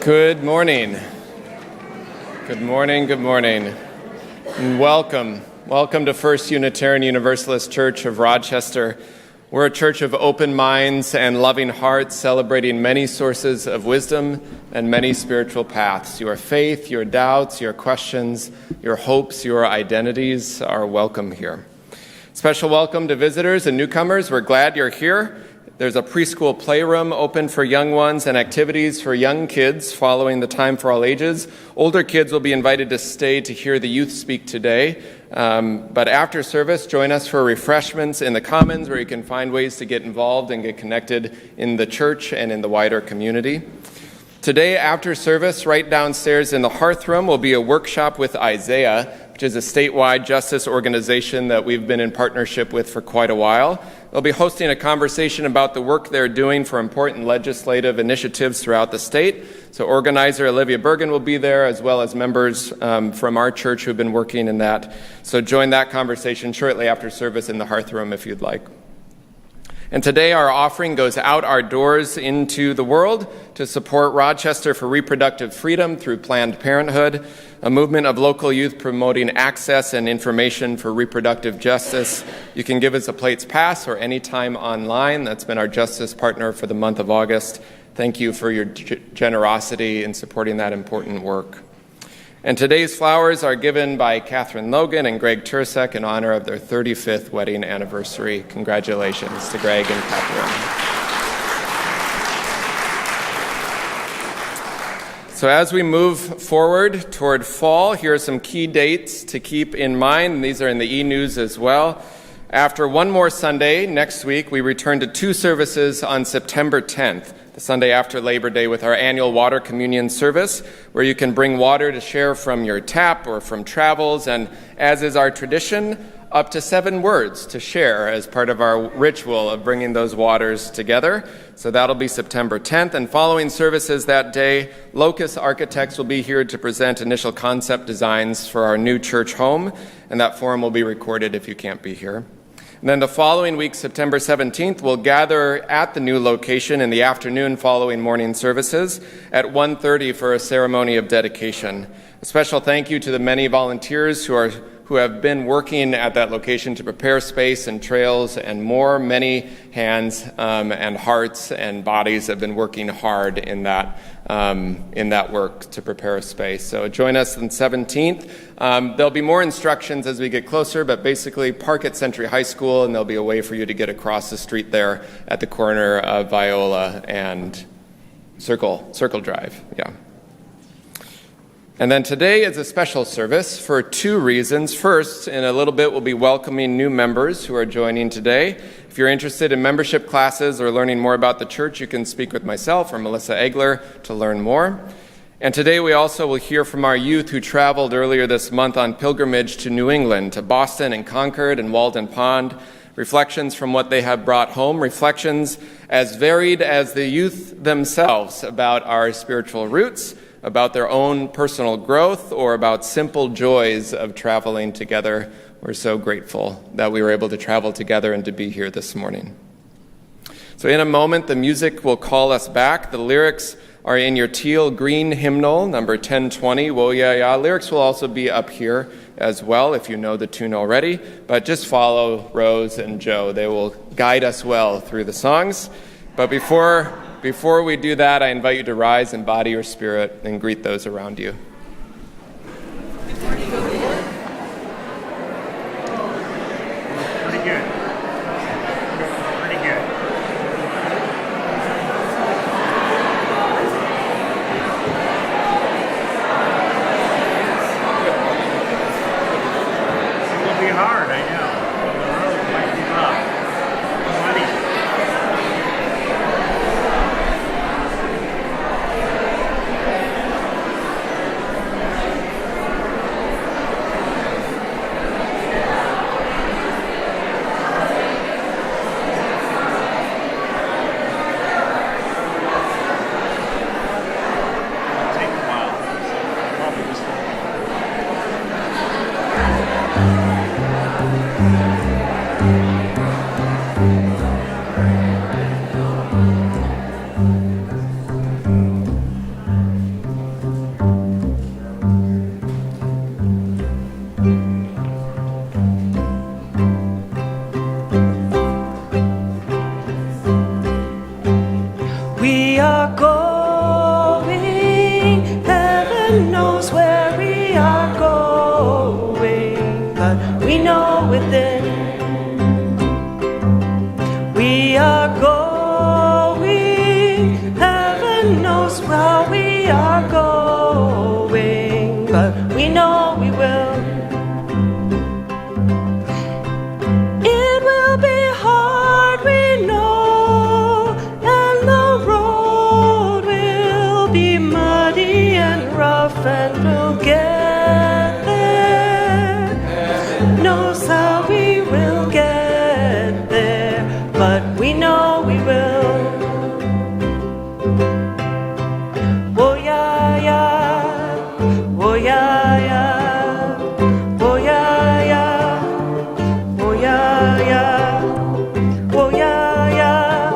Good morning. Good morning, good morning. And welcome. Welcome to First Unitarian Universalist Church of Rochester. We're a church of open minds and loving hearts, celebrating many sources of wisdom and many spiritual paths. Your faith, your doubts, your questions, your hopes, your identities are welcome here. Special welcome to visitors and newcomers. We're glad you're here. There's a preschool playroom open for young ones and activities for young kids following the Time for All Ages. Older kids will be invited to stay to hear the youth speak today. But after service, join us for refreshments in the Commons where you can find ways to get involved and get connected in the church and in the wider community. Today, after service, right downstairs in the Hearth Room will be a workshop with Isaiah, which is a statewide justice organization that we've been in partnership with for quite a while. They'll be hosting a conversation about the work they're doing for important legislative initiatives throughout the state. So organizer Olivia Bergen will be there, as well as members from our church who've been working in that. So join that conversation shortly after service in the Hearth Room if you'd like. And today our offering goes out our doors into the world to support Rochester for reproductive freedom through Planned Parenthood, a movement of local youth promoting access and information for reproductive justice. You can give us a Plates Pass or anytime online. That's been our justice partner for the month of August. Thank you for your generosity in supporting that important work. And today's flowers are given by Catherine Logan and Greg Tursek in honor of their 35th wedding anniversary. Congratulations to Greg and Catherine. So as we move forward toward fall, here are some key dates to keep in mind. These are in the e-news as well. After one more Sunday, next week, we return to two services on September 10th. The Sunday after Labor Day with our annual water communion service, where you can bring water to share from your tap or from travels, and as is our tradition, up to 7 words to share as part of our ritual of bringing those waters together. So that'll be September 10th, and following services that day, Locus Architects will be here to present initial concept designs for our new church home, and that forum will be recorded if you can't be here. And then the following week, September 17th, we'll gather at the new location in the afternoon following morning services at 1:30 for a ceremony of dedication. A special thank you to the many volunteers who have been working at that location to prepare space and trails and more. Many hands and hearts and bodies have been working hard in that work to prepare a space. So join us on 17th. There'll be more instructions as we get closer, but basically park at Century High School, and there'll be a way for you to get across the street there at the corner of Viola and Circle Drive. Yeah. And then today is a special service for 2 reasons. First, in a little bit, we'll be welcoming new members who are joining today. If you're interested in membership classes or learning more about the church, you can speak with myself or Melissa Egler to learn more. And today we also will hear from our youth who traveled earlier this month on pilgrimage to New England, to Boston and Concord and Walden Pond. Reflections from what they have brought home, reflections as varied as the youth themselves about our spiritual roots, about their own personal growth, or about simple joys of traveling together. We're so grateful that we were able to travel together and to be here this morning. So in a moment, the music will call us back. The lyrics are in your teal green hymnal, number 1020, Wo Ya Ya. Lyrics will also be up here as well if you know the tune already, but just follow Rose and Joe. They will guide us well through the songs. But before we do that, I invite you to rise in body or spirit and greet those around you. Pretty good. Pretty good. It will be hard, I know. The road might be rough. Muddy. but we know we will. It will be hard, we know, and the road will be muddy and rough, and we'll get there. Knows how we will get there, but we know we will. Oh yeah, yeah, oh yeah, yeah, oh yeah, yeah, oh yeah, yeah, oh yeah, yeah,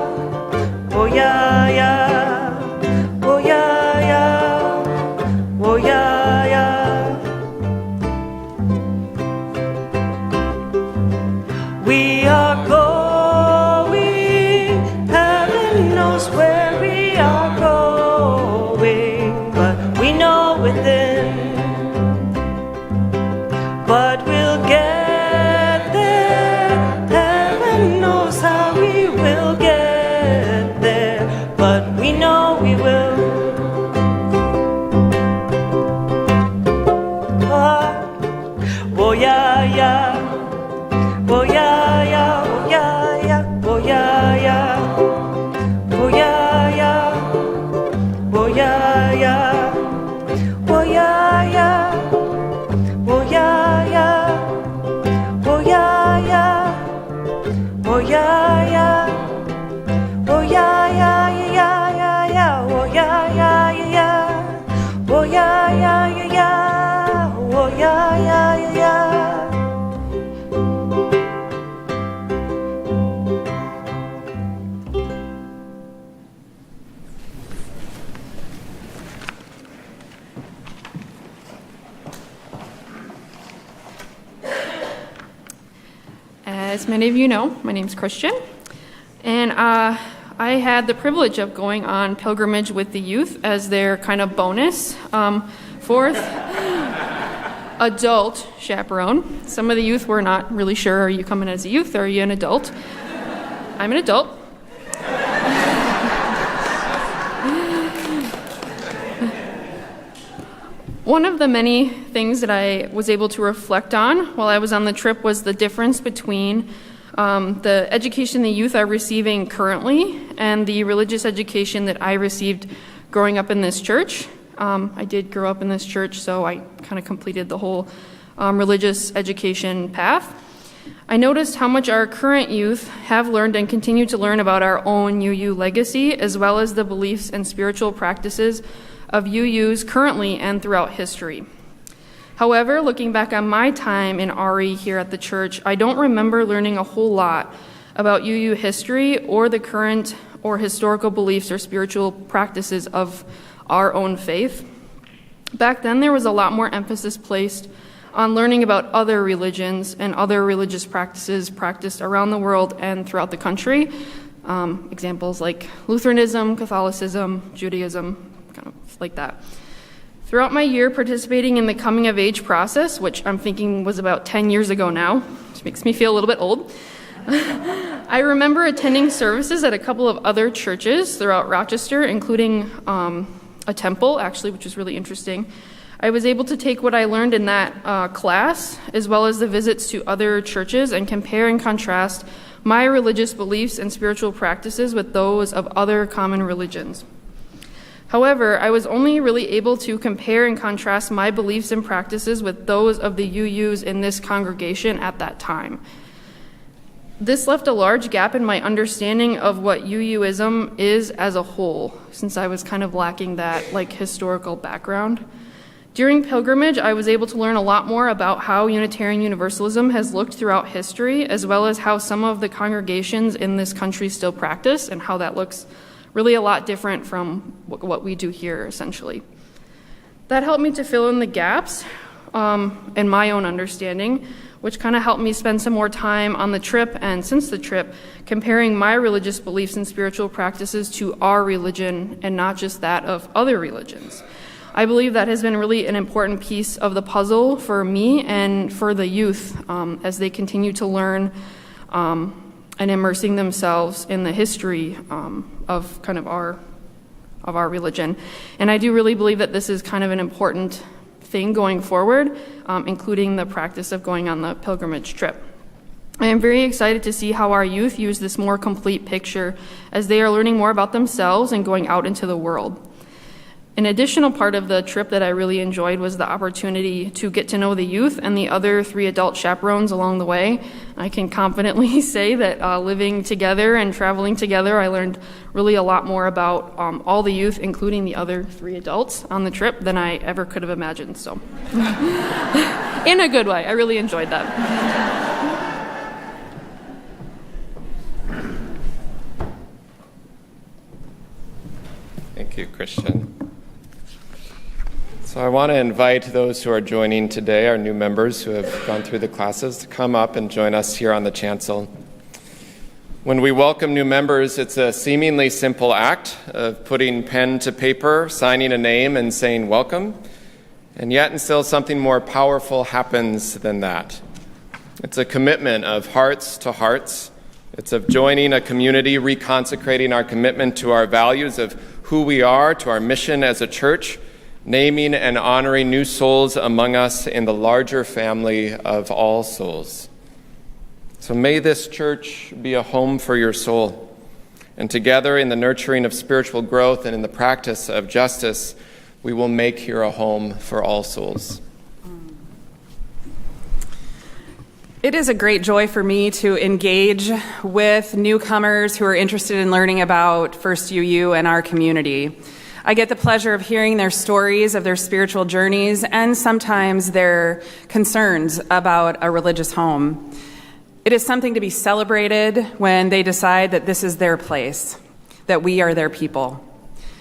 oh yeah, yeah, oh yeah, yeah, oh yeah, yeah. We are going, heaven knows where we are going, but we know within. But we'll get there, heaven knows how we will get there, but we know we will. Oh yeah, yeah. Oh yeah, yeah, oh yeah, yeah, oh yeah, yeah, oh yeah, yeah, oh yeah, yeah, oh yeah, yeah, oh yeah, yeah, oh yeah, yeah, oh yeah, yeah, oh yeah, yeah, yeah, yeah, yeah, oh yeah, yeah, yeah, oh yeah, yeah, yeah, oh yeah, yeah, yeah. As many of you know, my name's Christian, and I had the privilege of going on pilgrimage with the youth as their kind of bonus, fourth adult chaperone. Some of the youth were not really sure, are you coming as a youth or are you an adult? I'm an adult. One of the many things that I was able to reflect on while I was on the trip was the difference between the education the youth are receiving currently and the religious education that I received growing up in this church. I did grow up in this church, so I kind of completed the whole religious education path. I noticed how much our current youth have learned and continue to learn about our own UU legacy, as well as the beliefs and spiritual practices of UUs currently and throughout history. However, looking back on my time in RE here at the church, I don't remember learning a whole lot about UU history or the current or historical beliefs or spiritual practices of our own faith. Back then, there was a lot more emphasis placed on learning about other religions and other religious practices practiced around the world and throughout the country. Examples like Lutheranism, Catholicism, Judaism, kind of like that. Throughout my year participating in the coming of age process, which I'm thinking was about 10 years ago now, which makes me feel a little bit old, I remember attending services at a couple of other churches throughout Rochester, including a temple, actually, which was really interesting. I was able to take what I learned in that class, as well as the visits to other churches, and compare and contrast my religious beliefs and spiritual practices with those of other common religions. However, I was only really able to compare and contrast my beliefs and practices with those of the UUs in this congregation at that time. This left a large gap in my understanding of what UUism is as a whole, since I was kind of lacking that historical background. During pilgrimage, I was able to learn a lot more about how Unitarian Universalism has looked throughout history, as well as how some of the congregations in this country still practice, and how that looks really a lot different from what we do here, essentially. That helped me to fill in the gaps in my own understanding, which kind of helped me spend some more time on the trip and since the trip comparing my religious beliefs and spiritual practices to our religion and not just that of other religions. I believe that has been really an important piece of the puzzle for me and for the youth as they continue to learn and immersing themselves in the history of our religion. And I do really believe that this is kind of an important thing going forward, including the practice of going on the pilgrimage trip. I am very excited to see how our youth use this more complete picture as they are learning more about themselves and going out into the world. An additional part of the trip that I really enjoyed was the opportunity to get to know the youth and the other 3 adult chaperones along the way. I can confidently say that living together and traveling together, I learned really a lot more about all the youth, including the other 3 adults on the trip, than I ever could have imagined. So, in a good way, I really enjoyed that. Thank you, Christian. So I want to invite those who are joining today, our new members who have gone through the classes, to come up and join us here on the chancel. When we welcome new members, it's a seemingly simple act of putting pen to paper, signing a name, and saying welcome. And yet, still something more powerful happens than that. It's a commitment of hearts to hearts. It's of joining a community, reconsecrating our commitment to our values of who we are, to our mission as a church, naming and honoring new souls among us in the larger family of all souls. So may this church be a home for your soul. And together in the nurturing of spiritual growth and in the practice of justice, we will make here a home for all souls. It is a great joy for me to engage with newcomers who are interested in learning about First UU and our community. I get the pleasure of hearing their stories of their spiritual journeys and sometimes their concerns about a religious home. It is something to be celebrated when they decide that this is their place, that we are their people.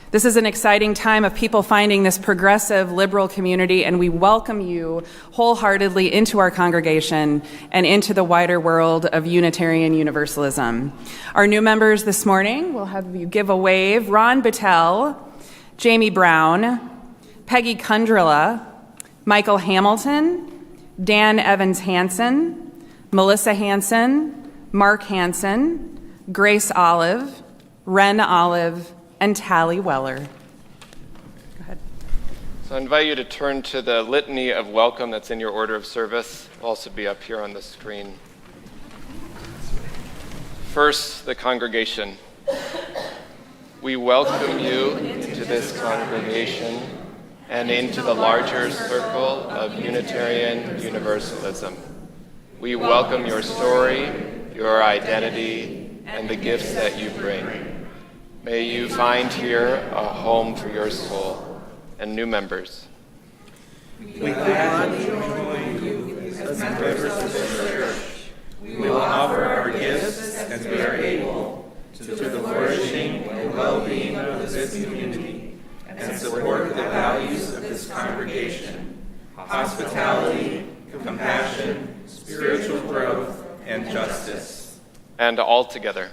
This is an exciting time of people finding this progressive, liberal community, and we welcome you wholeheartedly into our congregation and into the wider world of Unitarian Universalism. Our new members this morning, we'll have you give a wave. Ron Battelle, Jamie Brown, Peggy Kundrilla, Michael Hamilton, Dan Evans Hansen, Melissa Hansen, Mark Hansen, Grace Olive, Ren Olive, and Tally Weller. Go ahead. So I invite you to turn to the litany of welcome that's in your order of service. It'll also be up here on the screen. First, the congregation. We welcome you into this congregation and into the larger circle of Unitarian Universalism. We welcome your story, your identity, and the gifts that you bring. May you find here a home for your soul. And new members. We gladly join you as members of this church. We will offer our gifts as we are able to the flourishing and well-being of this community and support the values of this congregation: hospitality, compassion, spiritual growth, and justice. And all together.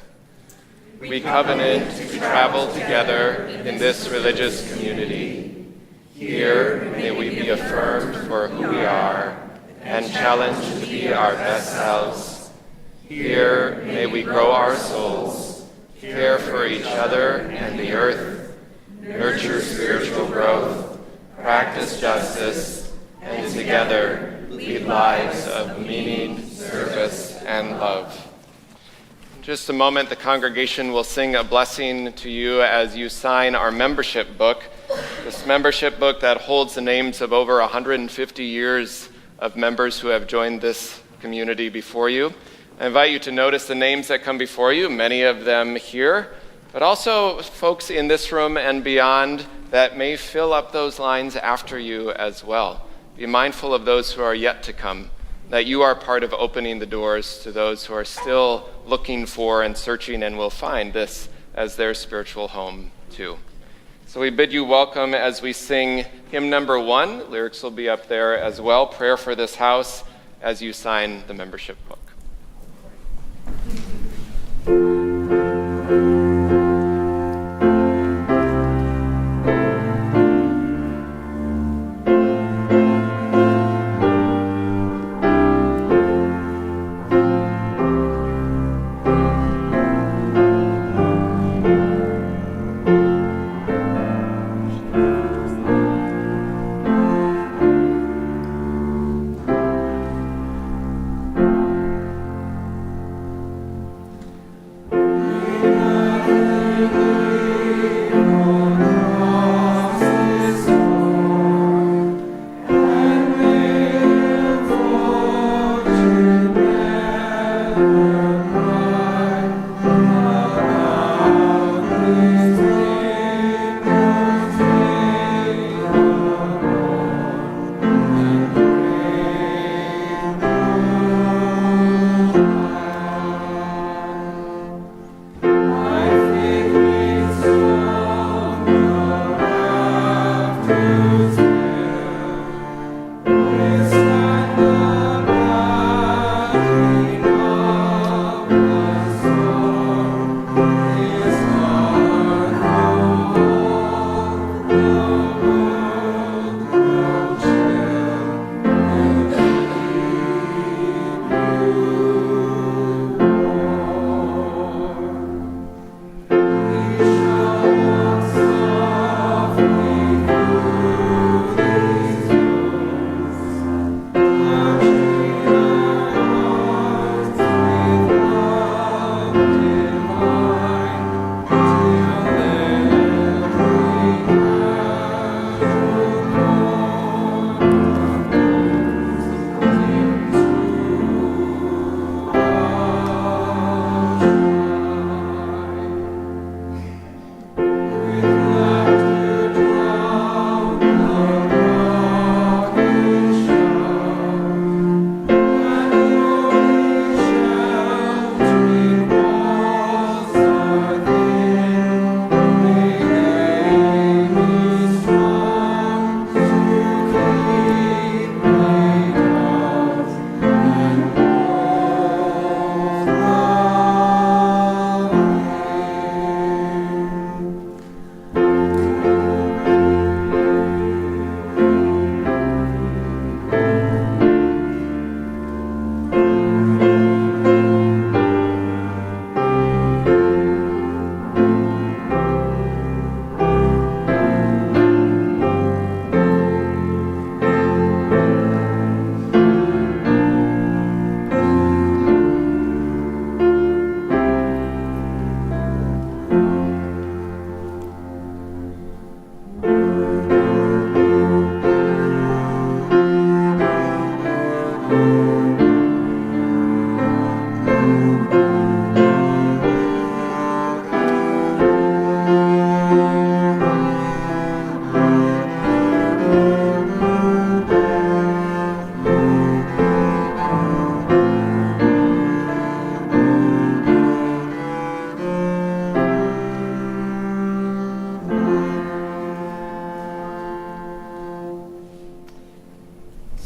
We covenant to travel together in this religious community. Here may we be affirmed for who we are and challenged to be our best selves. Here may we grow our souls, care for each other and the earth, nurture spiritual growth, practice justice, and together lead lives of meaning, service, and love. In just a moment, the congregation will sing a blessing to you as you sign our membership book. This membership book that holds the names of over 150 years of members who have joined this community before you. I invite you to notice the names that come before you, many of them here, but also folks in this room and beyond that may fill up those lines after you as well. Be mindful of those who are yet to come, that you are part of opening the doors to those who are still looking for and searching and will find this as their spiritual home too. So we bid you welcome as we sing hymn number 1. Lyrics will be up there as well. Prayer for this house as you sign the membership book.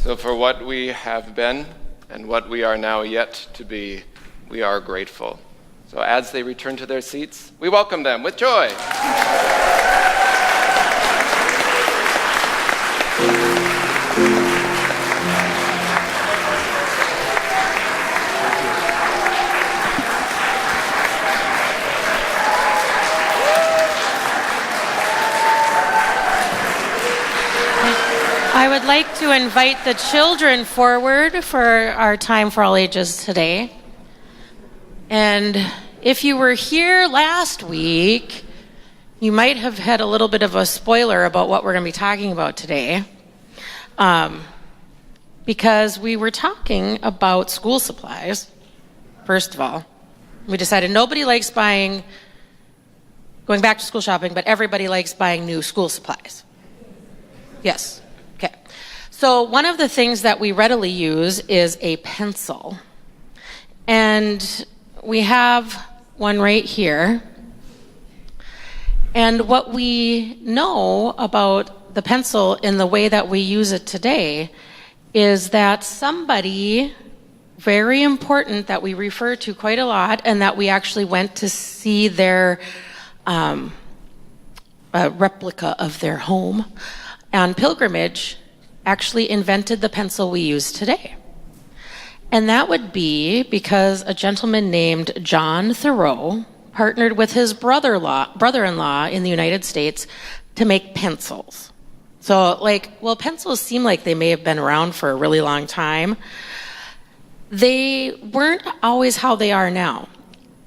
So for what we have been and what we are now yet to be, we are grateful. So as they return to their seats, we welcome them with joy. I would like to invite the children forward for our time for all ages today. And if you were here last week, you might have had a little bit of a spoiler about what we're going to be talking about today. Because we were talking about school supplies, first of all. We decided nobody likes going back to school shopping, but everybody likes buying new school supplies. Yes. Okay. So one of the things that we readily use is a pencil. And we have one right here. And what we know about the pencil in the way that we use it today is that somebody very important that we refer to quite a lot and that we actually went to see their replica of their home on pilgrimage actually invented the pencil we use today. And that would be because a gentleman named John Thoreau partnered with his brother-in-law in the United States to make pencils. So, pencils seem like they may have been around for a really long time. They weren't always how they are now.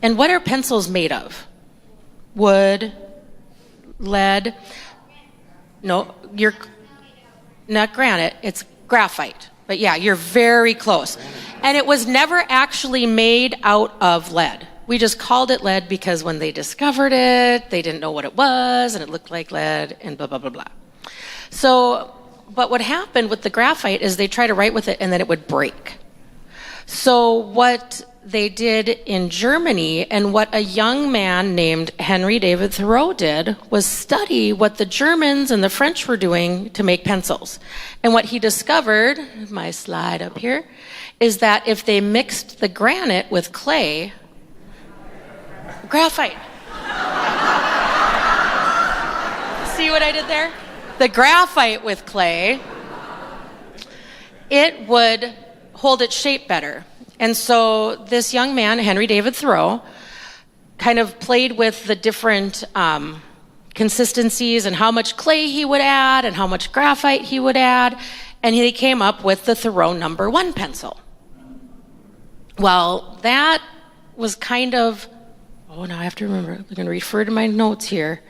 And what are pencils made of? Wood, lead. No, you're not granite, it's graphite. But yeah, you're very close. And it was never actually made out of lead. We just called it lead because when they discovered it, they didn't know what it was, and it looked like lead, and blah, blah, blah, blah. So, but what happened with the graphite is they tried to write with it, and then it would break. So what they did in Germany, and what a young man named Henry David Thoreau did, was study what the Germans and the French were doing to make pencils. And what he discovered, my slide up here, is that if they mixed the granite with clay, graphite. See what I did there? The graphite with clay, it would hold its shape better. And so this young man, Henry David Thoreau, kind of played with the different consistencies and how much clay he would add and how much graphite he would add, and he came up with the Thoreau No. 1 pencil. Well, that was kind of, now I have to remember, I'm going to refer to my notes here.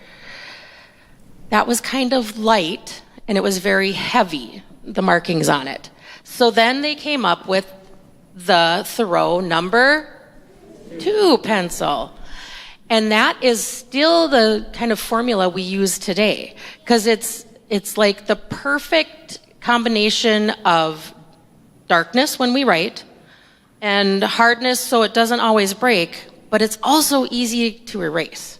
That was kind of light, and it was very heavy, the markings on it. So then they came up with the Thoreau No. 2 pencil. And that is still the kind of formula we use today, because it's like the perfect combination of darkness when we write and hardness so it doesn't always break, but it's also easy to erase.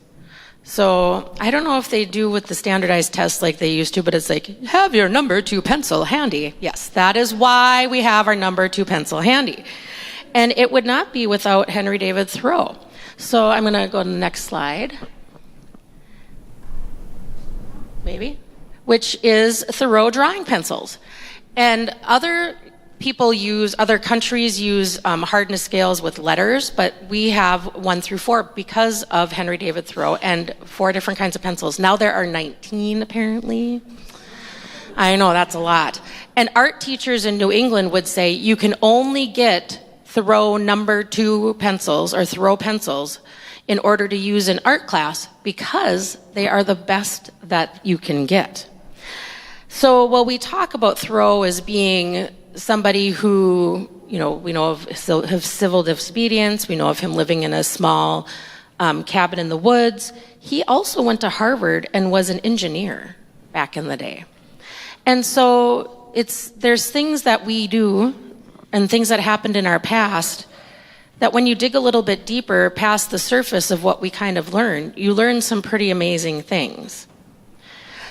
So I don't know if they do with the standardized tests like they used to, but it's like, have your No. 2 pencil handy. Yes, that is why we have our No. 2 pencil handy. And it would not be without Henry David Thoreau. So I'm going to go to the next slide. Maybe. Which is Thoreau drawing pencils. And other countries use hardness scales with letters, but we have 1 through 4 because of Henry David Thoreau and 4 different kinds of pencils. Now there are 19 apparently. I know, that's a lot. And art teachers in New England would say you can only get Thoreau No. 2 pencils or Thoreau pencils in order to use in art class because they are the best that you can get. So while we talk about Thoreau as being somebody who, we know of civil disobedience, we know of him living in a small cabin in the woods, he also went to Harvard and was an engineer back in the day. And so there's things that we do and things that happened in our past that when you dig a little bit deeper past the surface of what we kind of learn, you learn some pretty amazing things.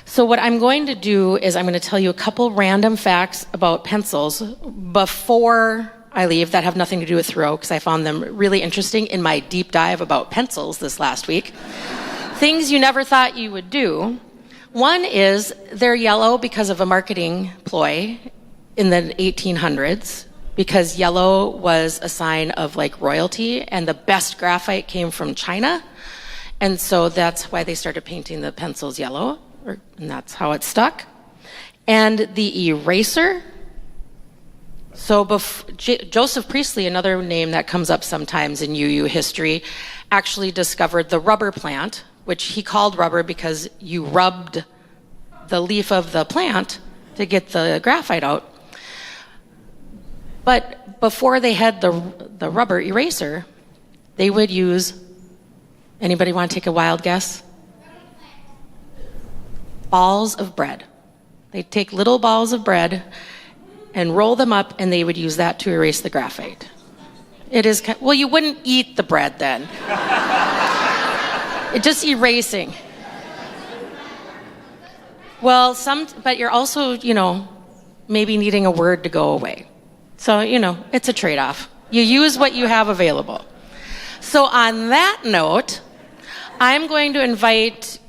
So what I'm going to do is I'm going to tell you a couple random facts about pencils before I leave that have nothing to do with Thoreau, because I found them really interesting in my deep dive about pencils this last week. Things you never thought you would do. One is they're yellow because of a marketing ploy in the 1800s, because yellow was a sign of like royalty, and the best graphite came from China. And so that's why they started painting the pencils yellow, and that's how it stuck. And the eraser. So Joseph Priestley, another name that comes up sometimes in UU history, actually discovered the rubber plant, which he called rubber because you rubbed the leaf of the plant to get the graphite out. But before they had the rubber eraser, they would use, anybody want to take a wild guess? Balls of bread. They'd take little balls of bread and roll them up, and they would use that to erase the graphite. It is, well, you wouldn't eat the bread then. It's just erasing. Well, but you're also, maybe needing a word to go away. So, it's a trade-off. You use what you have available. So on that note, I'm going to invite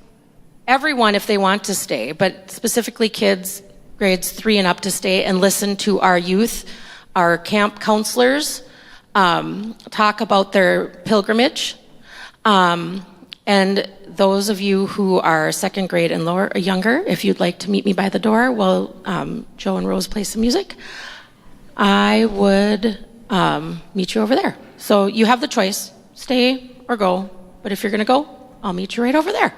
everyone, if they want to stay, but specifically kids, grades 3 and up, to stay and listen to our youth, our camp counselors, talk about their pilgrimage. And those of you who are second grade and lower or younger, if you'd like to meet me by the door while Joe and Rose play some music, I would meet you over there. So you have the choice, stay or go. But if you're going to go, I'll meet you right over there.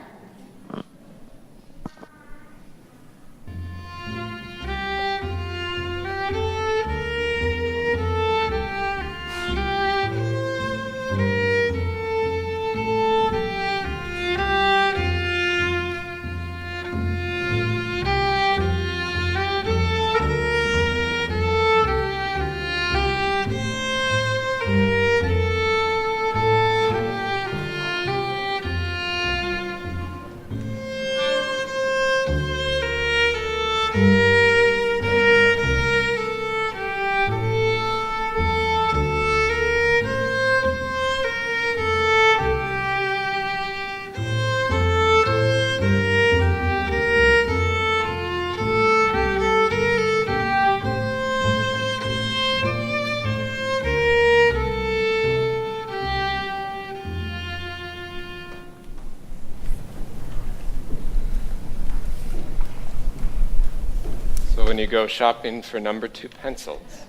When you go shopping for number 2 pencils,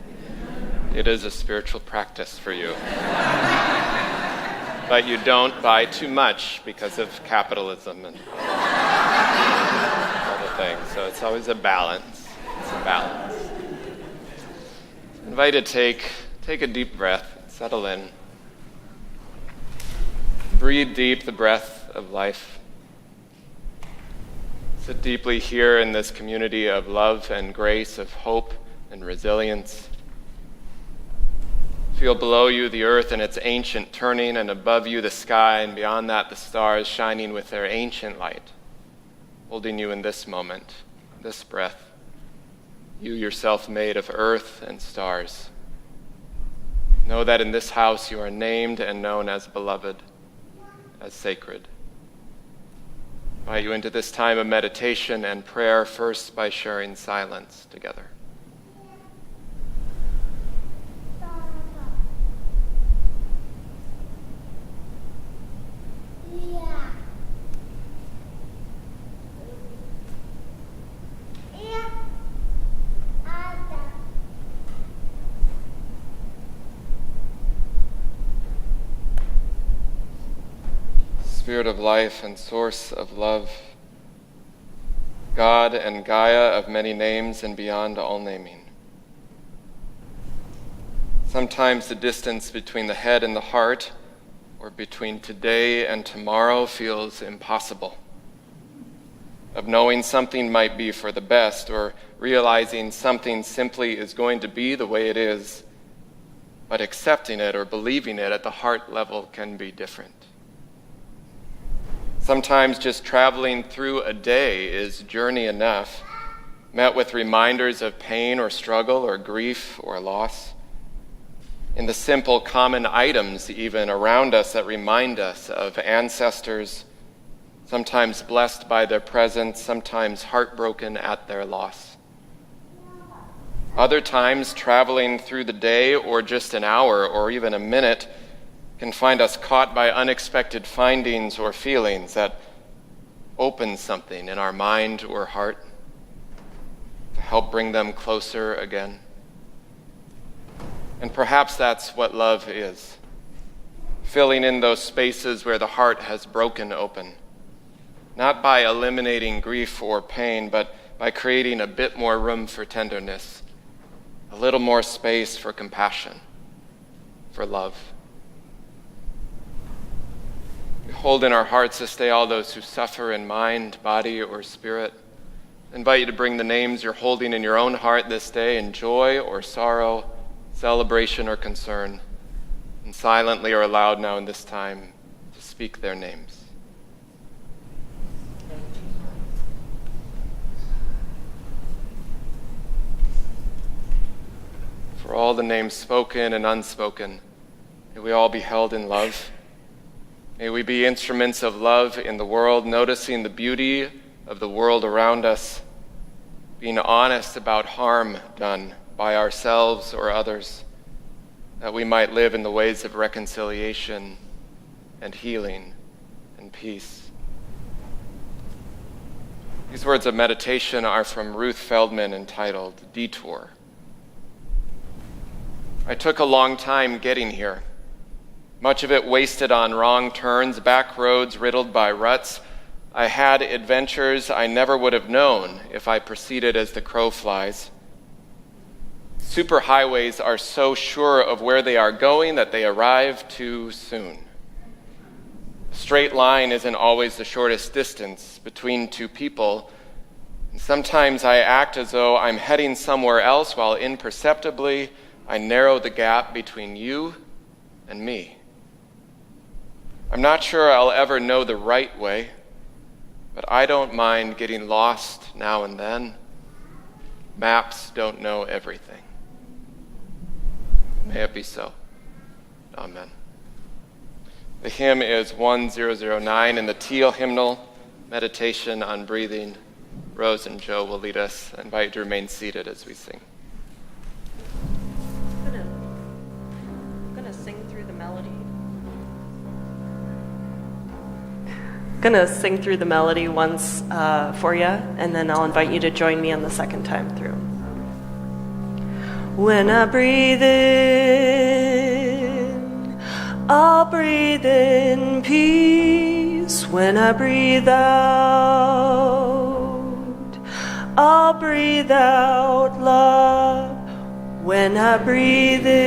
it is a spiritual practice for you. But you don't buy too much because of capitalism and other things. So it's always a balance. It's a balance. I invite you to take a deep breath, settle in. Breathe deep the breath of life. Sit deeply here in this community of love and grace, of hope and resilience. Feel below you the earth and its ancient turning, and above you the sky, and beyond that the stars shining with their ancient light, holding you in this moment, this breath, you yourself made of earth and stars. Know that in this house you are named and known as beloved, as sacred. I invite you into this time of meditation and prayer, first by sharing silence together. Spirit of life and source of love, God and Gaia of many names and beyond all naming. Sometimes the distance between the head and the heart, or between today and tomorrow, feels impossible. Of knowing something might be for the best, or realizing something simply is going to be the way it is, but accepting it or believing it at the heart level can be different. Sometimes just traveling through a day is journey enough, met with reminders of pain or struggle or grief or loss. In the simple common items even around us that remind us of ancestors, sometimes blessed by their presence, sometimes heartbroken at their loss. Other times, traveling through the day or just an hour or even a minute can find us caught by unexpected findings or feelings that open something in our mind or heart to help bring them closer again. And perhaps that's what love is, filling in those spaces where the heart has broken open, not by eliminating grief or pain, but by creating a bit more room for tenderness, a little more space for compassion, for love. We hold in our hearts this day all those who suffer in mind, body, or spirit. I invite you to bring the names you're holding in your own heart this day in joy or sorrow, celebration or concern, and silently or aloud now in this time to speak their names. For all the names spoken and unspoken, may we all be held in love. May we be instruments of love in the world, noticing the beauty of the world around us, being honest about harm done by ourselves or others, that we might live in the ways of reconciliation and healing and peace. These words of meditation are from Ruth Feldman entitled Detour. I took a long time getting here, much of it wasted on wrong turns, back roads riddled by ruts. I had adventures I never would have known if I proceeded as the crow flies. Superhighways are so sure of where they are going that they arrive too soon. A straight line isn't always the shortest distance between two people, and sometimes I act as though I'm heading somewhere else while imperceptibly I narrow the gap between you and me. I'm not sure I'll ever know the right way, but I don't mind getting lost now and then. Maps don't know everything. May it be so. Amen. The hymn is 1009 in the Teal hymnal, Meditation on Breathing. Rose and Joe will lead us. I invite you to remain seated as we sing. I'm gonna sing through the melody. Gonna sing through the melody once for you, and then I'll invite you to join me on the second time through. When I breathe in, I'll breathe in peace. When I breathe out, I'll breathe out love. When I breathe in,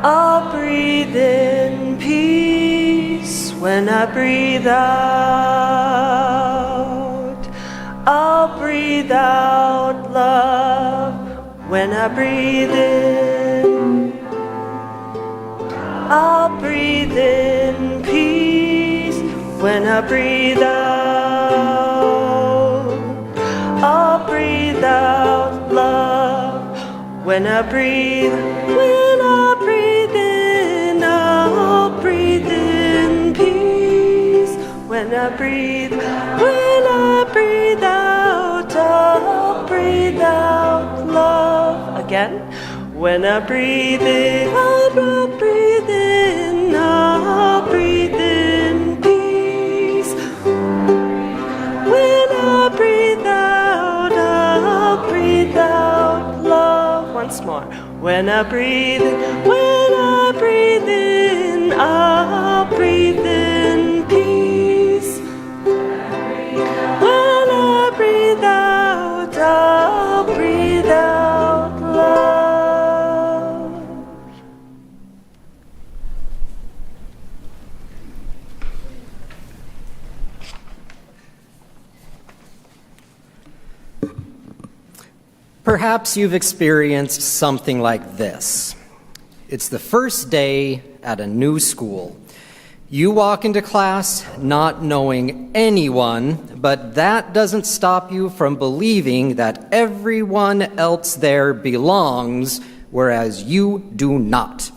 I'll breathe in peace. When I breathe out, I'll breathe out love. When I breathe in, I'll breathe in peace. When I breathe out, I'll breathe out love. When I breathe in, I'll breathe in peace. When I breathe out, I'll breathe out love. Again. When I breathe in, I'll breathe in, I'll breathe in peace. When I breathe out, I'll breathe out love. Once more. When I breathe in, I'll breathe in peace. When I breathe out, I'll breathe out love. Perhaps you've experienced something like this. It's the first day at a new school. You walk into class not knowing anyone, but that doesn't stop you from believing that everyone else there belongs, whereas you do not.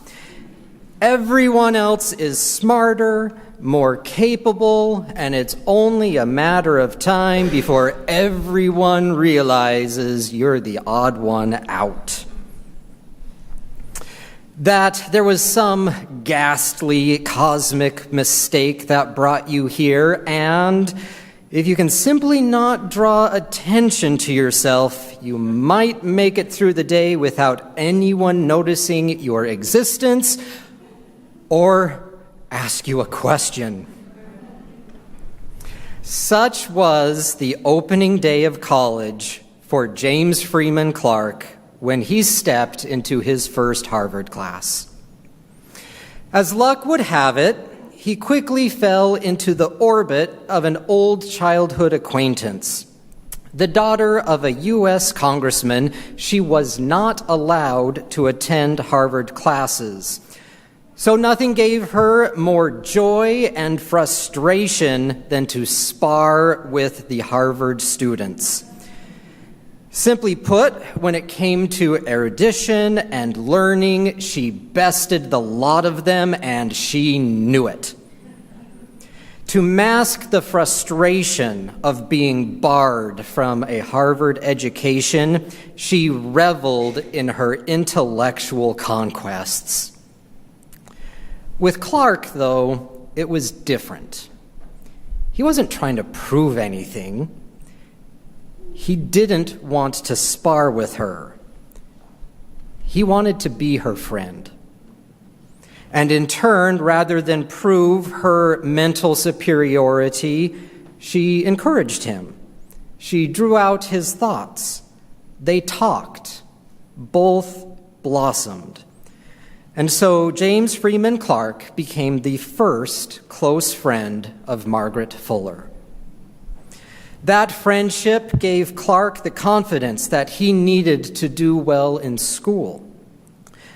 Everyone else is smarter, more capable, and it's only a matter of time before everyone realizes you're the odd one out. That there was some ghastly cosmic mistake that brought you here, and if you can simply not draw attention to yourself, you might make it through the day without anyone noticing your existence or ask you a question. Such was the opening day of college for James Freeman Clark when he stepped into his first Harvard class. As luck would have it, he quickly fell into the orbit of an old childhood acquaintance. The daughter of a U.S. congressman, she was not allowed to attend Harvard classes. So nothing gave her more joy and frustration than to spar with the Harvard students. Simply put, when it came to erudition and learning, she bested the lot of them, and she knew it. To mask the frustration of being barred from a Harvard education, she reveled in her intellectual conquests. With Clark, though, it was different. He wasn't trying to prove anything. He didn't want to spar with her. He wanted to be her friend. And in turn, rather than prove her mental superiority, she encouraged him. She drew out his thoughts. They talked. Both blossomed. And so James Freeman Clark became the first close friend of Margaret Fuller. That friendship gave Clark the confidence that he needed to do well in school.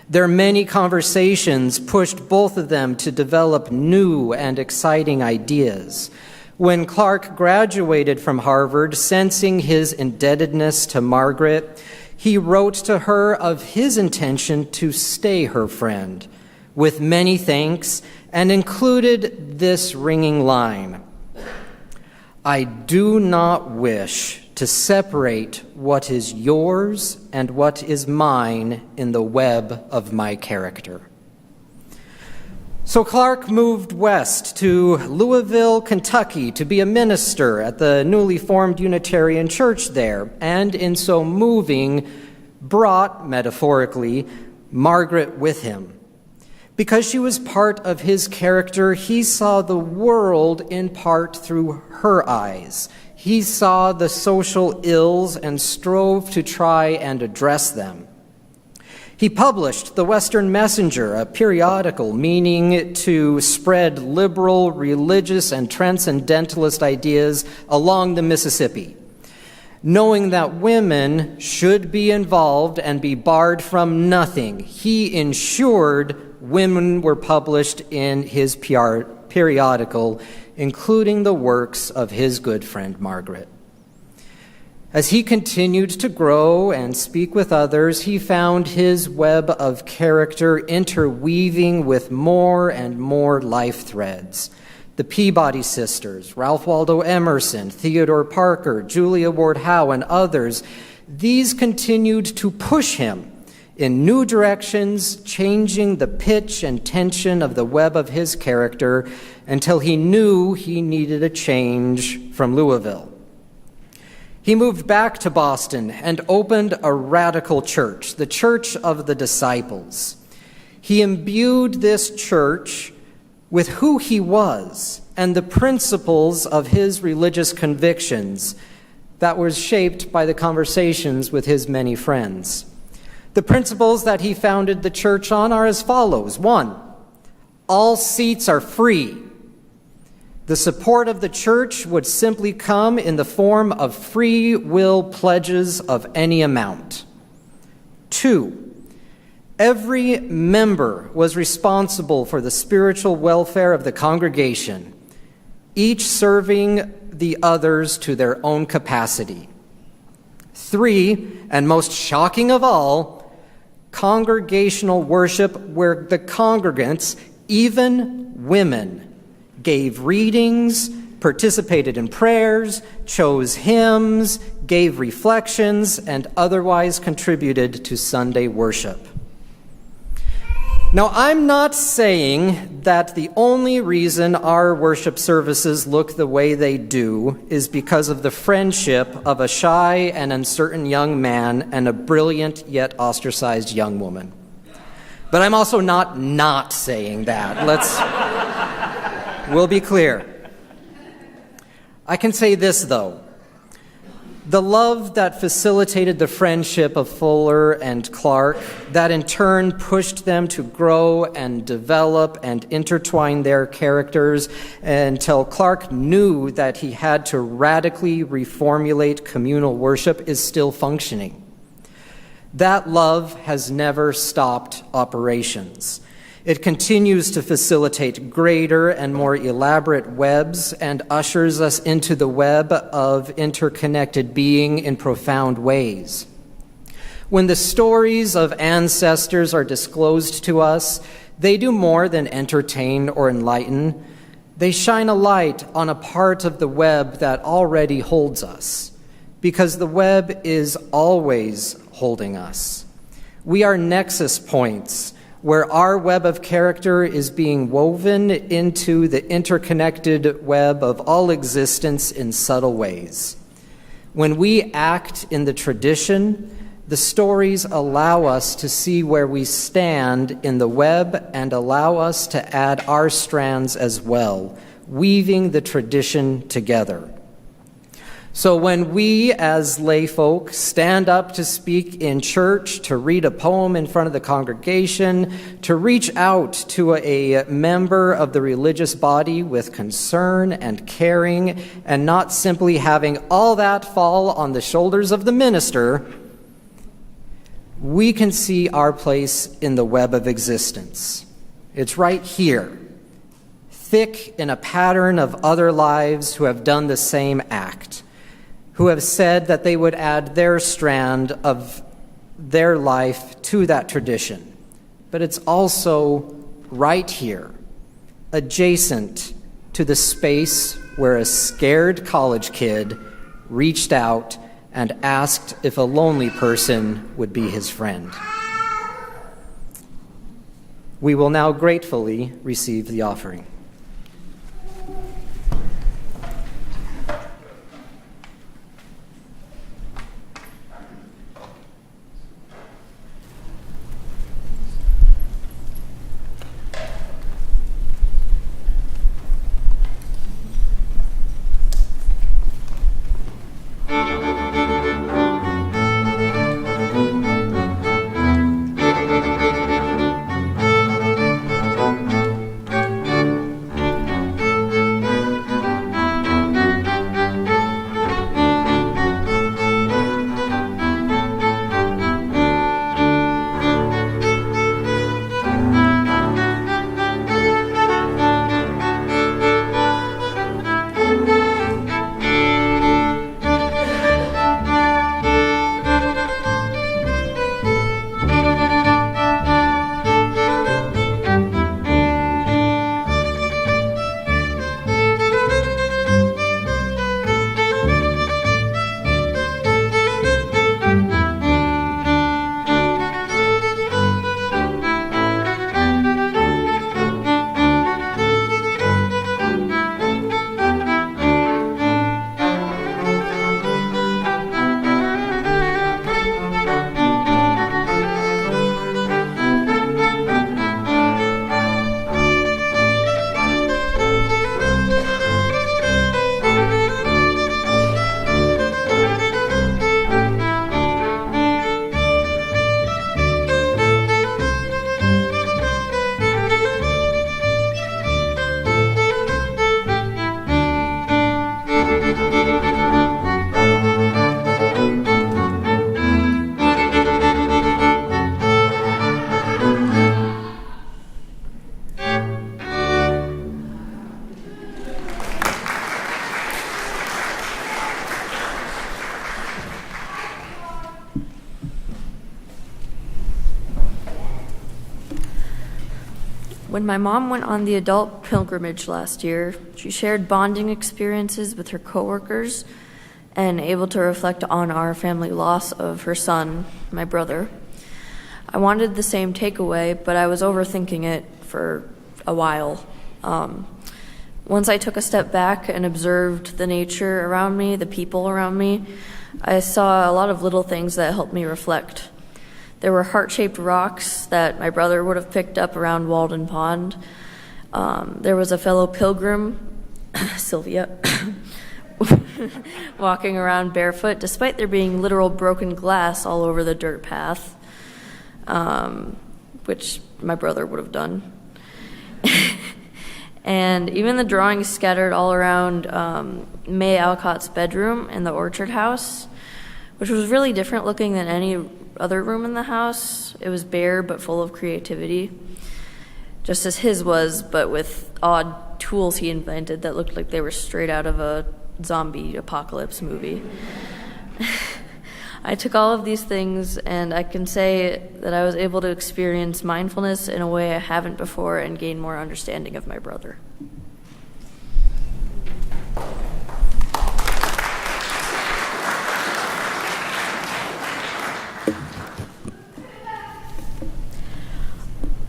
Their many conversations pushed both of them to develop new and exciting ideas. When Clark graduated from Harvard, sensing his indebtedness to Margaret, he wrote to her of his intention to stay her friend, with many thanks, and included this ringing line: "I do not wish to separate what is yours and what is mine in the web of my character." So Clark moved west to Louisville, Kentucky, to be a minister at the newly formed Unitarian Church there, and in so moving, brought, metaphorically, Margaret with him. Because she was part of his character, he saw the world in part through her eyes. He saw the social ills and strove to try and address them. He published The Western Messenger, a periodical meaning to spread liberal, religious, and transcendentalist ideas along the Mississippi. Knowing that women should be involved and be barred from nothing, he ensured women were published in his periodical, including the works of his good friend Margaret. As he continued to grow and speak with others, he found his web of character interweaving with more and more life threads. The Peabody sisters, Ralph Waldo Emerson, Theodore Parker, Julia Ward Howe, and others, these continued to push him in new directions, changing the pitch and tension of the web of his character until he knew he needed a change from Louisville. He moved back to Boston and opened a radical church, the Church of the Disciples. He imbued this church with who he was and the principles of his religious convictions that was shaped by the conversations with his many friends. The principles that he founded the church on are as follows. 1, all seats are free. The support of the church would simply come in the form of free will pledges of any amount. 2, Every member was responsible for the spiritual welfare of the congregation, each serving the others to their own capacity. 3, and most shocking of all, congregational worship where the congregants, even women, gave readings, participated in prayers, chose hymns, gave reflections, and otherwise contributed to Sunday worship. Now, I'm not saying that the only reason our worship services look the way they do is because of the friendship of a shy and uncertain young man and a brilliant yet ostracized young woman. But I'm also not saying that. We'll be clear. I can say this, though. The love that facilitated the friendship of Fuller and Clark, that in turn pushed them to grow and develop and intertwine their characters until Clark knew that he had to radically reformulate communal worship, is still functioning. That love has never stopped operations. It continues to facilitate greater and more elaborate webs and ushers us into the web of interconnected being in profound ways. When the stories of ancestors are disclosed to us, they do more than entertain or enlighten. They shine a light on a part of the web that already holds us, because the web is always holding us. We are nexus points where our web of character is being woven into the interconnected web of all existence in subtle ways. When we act in the tradition, the stories allow us to see where we stand in the web and allow us to add our strands as well, weaving the tradition together. So when we as lay folk stand up to speak in church, to read a poem in front of the congregation, to reach out to a member of the religious body with concern and caring, and not simply having all that fall on the shoulders of the minister, we can see our place in the web of existence. It's right here, thick in a pattern of other lives who have done the same act, who have said that they would add their strand of their life to that tradition. But it's also right here, adjacent to the space where a scared college kid reached out and asked if a lonely person would be his friend. We will now gratefully receive the offering. When my mom went on the adult pilgrimage last year, she shared bonding experiences with her coworkers and able to reflect on our family loss of her son, my brother. I wanted the same takeaway, but I was overthinking it for a while. Once I took a step back and observed the nature around me, the people around me, I saw a lot of little things that helped me reflect. There were heart-shaped rocks that my brother would have picked up around Walden Pond. There was a fellow pilgrim, Sylvia, walking around barefoot, despite there being literal broken glass all over the dirt path, which my brother would have done. And even the drawings scattered all around May Alcott's bedroom in the orchard house, which was really different looking than any other room in the house. It was bare but full of creativity, just as his was, but with odd tools he invented that looked like they were straight out of a zombie apocalypse movie. I took all of these things, and I can say that I was able to experience mindfulness in a way I haven't before and gain more understanding of my brother.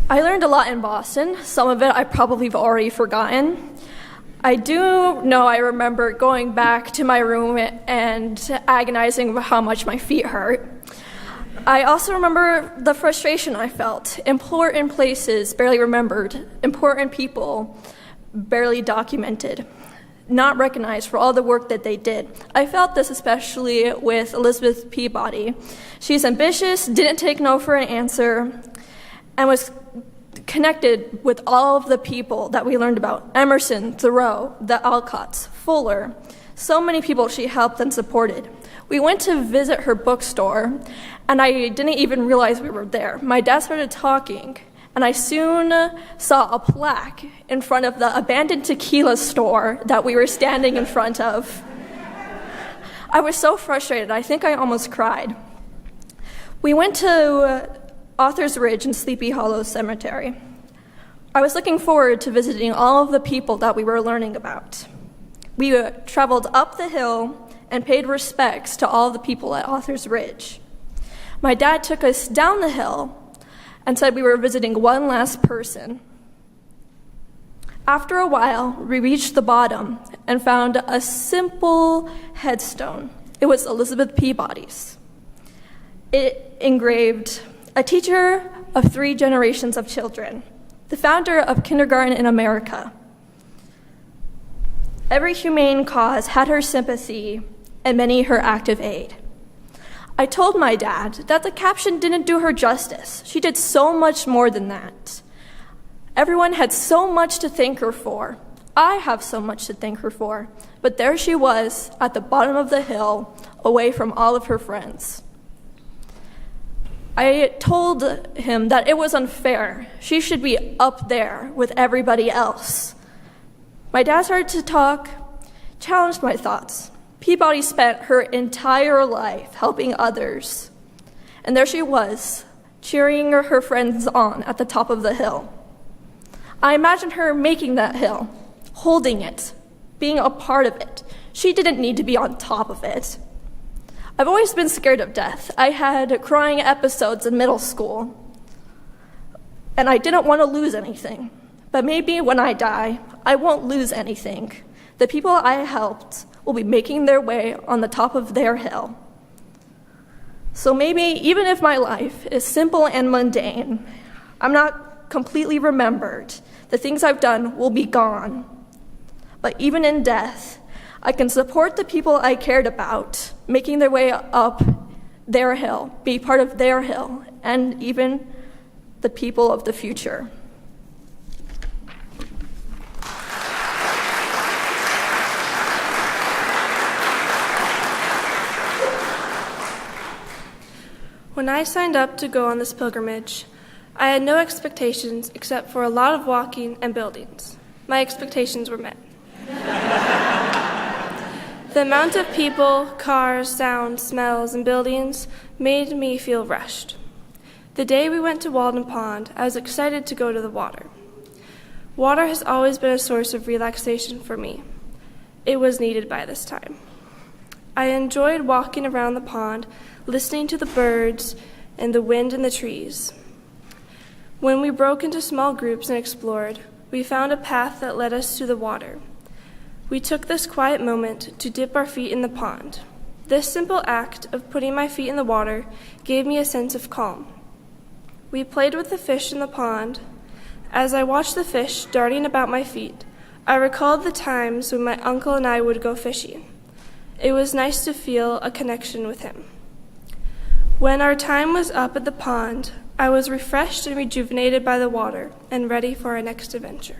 I learned a lot in Boston. Some of it I probably have already forgotten. I do know I remember going back to my room and agonizing about how much my feet hurt. I also remember the frustration I felt. Important places barely remembered, important people barely documented, not recognized for all the work that they did. I felt this especially with Elizabeth Peabody. She's ambitious, didn't take no for an answer, and was connected with all of the people that we learned about. Emerson, Thoreau, the Alcotts, Fuller, so many people she helped and supported. We went to visit her bookstore, and I didn't even realize we were there. My dad started talking, and I soon saw a plaque in front of the abandoned tequila store that we were standing in front of. I was so frustrated, I think I almost cried. We went to Author's Ridge and Sleepy Hollow Cemetery. I was looking forward to visiting all of the people that we were learning about. We traveled up the hill and paid respects to all the people at Author's Ridge. My dad took us down the hill and said we were visiting one last person. After a while, we reached the bottom and found a simple headstone. It was Elizabeth Peabody's. It engraved, "A teacher of 3 generations of children, the founder of kindergarten in America. Every humane cause had her sympathy and many her active aid." I told my dad that the caption didn't do her justice. She did so much more than that. Everyone had so much to thank her for. I have so much to thank her for. But there she was at the bottom of the hill, away from all of her friends. I told him that it was unfair. She should be up there with everybody else. My dad started to talk, challenged my thoughts. Peabody spent her entire life helping others. And there she was, cheering her friends on at the top of the hill. I imagined her making that hill, holding it, being a part of it. She didn't need to be on top of it. I've always been scared of death. I had crying episodes in middle school, and I didn't want to lose anything. But maybe when I die, I won't lose anything. The people I helped will be making their way on the top of their hill. So maybe even if my life is simple and mundane, I'm not completely remembered. The things I've done will be gone. But even in death, I can support the people I cared about, making their way up their hill, be part of their hill, and even the people of the future. When I signed up to go on this pilgrimage, I had no expectations except for a lot of walking and buildings. My expectations were met. The amount of people, cars, sounds, smells, and buildings made me feel rushed. The day we went to Walden Pond, I was excited to go to the water. Water has always been a source of relaxation for me. It was needed by this time. I enjoyed walking around the pond, listening to the birds and the wind in the trees. When we broke into small groups and explored, we found a path that led us to the water. We took this quiet moment to dip our feet in the pond. This simple act of putting my feet in the water gave me a sense of calm. We played with the fish in the pond. As I watched the fish darting about my feet, I recalled the times when my uncle and I would go fishing. It was nice to feel a connection with him. When our time was up at the pond, I was refreshed and rejuvenated by the water and ready for our next adventure.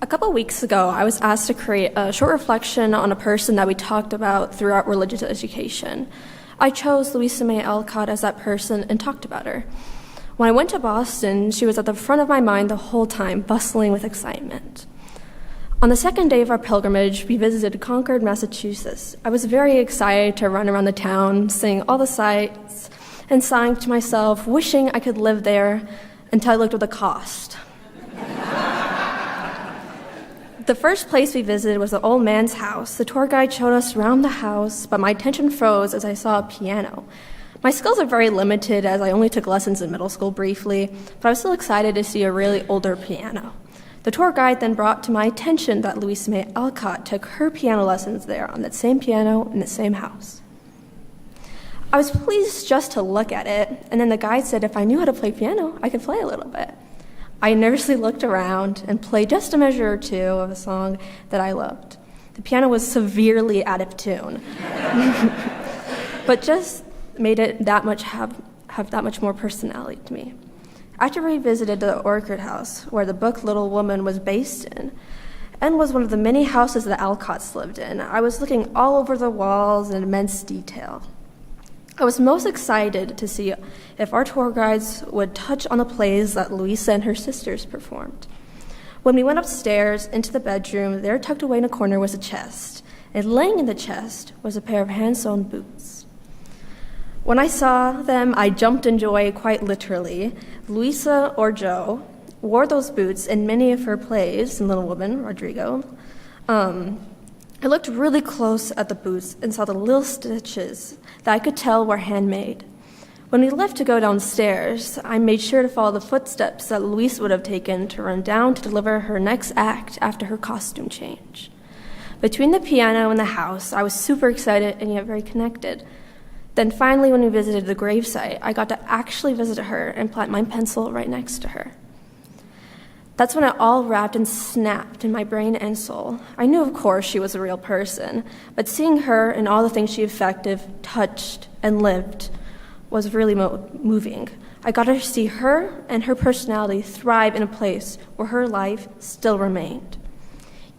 A couple weeks ago, I was asked to create a short reflection on a person that we talked about throughout religious education. I chose Louisa May Alcott as that person and talked about her. When I went to Boston, she was at the front of my mind the whole time, bustling with excitement. On the second day of our pilgrimage, we visited Concord, Massachusetts. I was very excited to run around the town, seeing all the sights, and sighing to myself, wishing I could live there until I looked at the cost. The first place we visited was the old man's house. The tour guide showed us around the house, but my attention froze as I saw a piano. My skills are very limited as I only took lessons in middle school briefly, but I was still excited to see a really older piano. The tour guide then brought to my attention that Louisa May Alcott took her piano lessons there on that same piano in the same house. I was pleased just to look at it, and then the guide said if I knew how to play piano, I could play a little bit. I nervously looked around and played just a measure or two of a song that I loved. The piano was severely out of tune, but just made it have that much more personality to me. After we visited the Orchard House, where the book Little Woman was based in, and was one of the many houses that Alcotts lived in, I was looking all over the walls in immense detail. I was most excited to see if our tour guides would touch on the plays that Louisa and her sisters performed. When we went upstairs into the bedroom, there tucked away in a corner was a chest, and laying in the chest was a pair of hand-sewn boots. When I saw them, I jumped in joy quite literally. Louisa, or Jo, wore those boots in many of her plays, in Little Woman, Rodrigo. I looked really close at the boots and saw the little stitches that I could tell were handmade. When we left to go downstairs, I made sure to follow the footsteps that Louise would have taken to run down to deliver her next act after her costume change. Between the piano and the house, I was super excited and yet very connected. Then finally, when we visited the gravesite, I got to actually visit her and plant my pencil right next to her. That's when it all wrapped and snapped in my brain and soul. I knew, of course, she was a real person, but seeing her and all the things she affected, touched, and lived was really moving. I got to see her and her personality thrive in a place where her life still remained,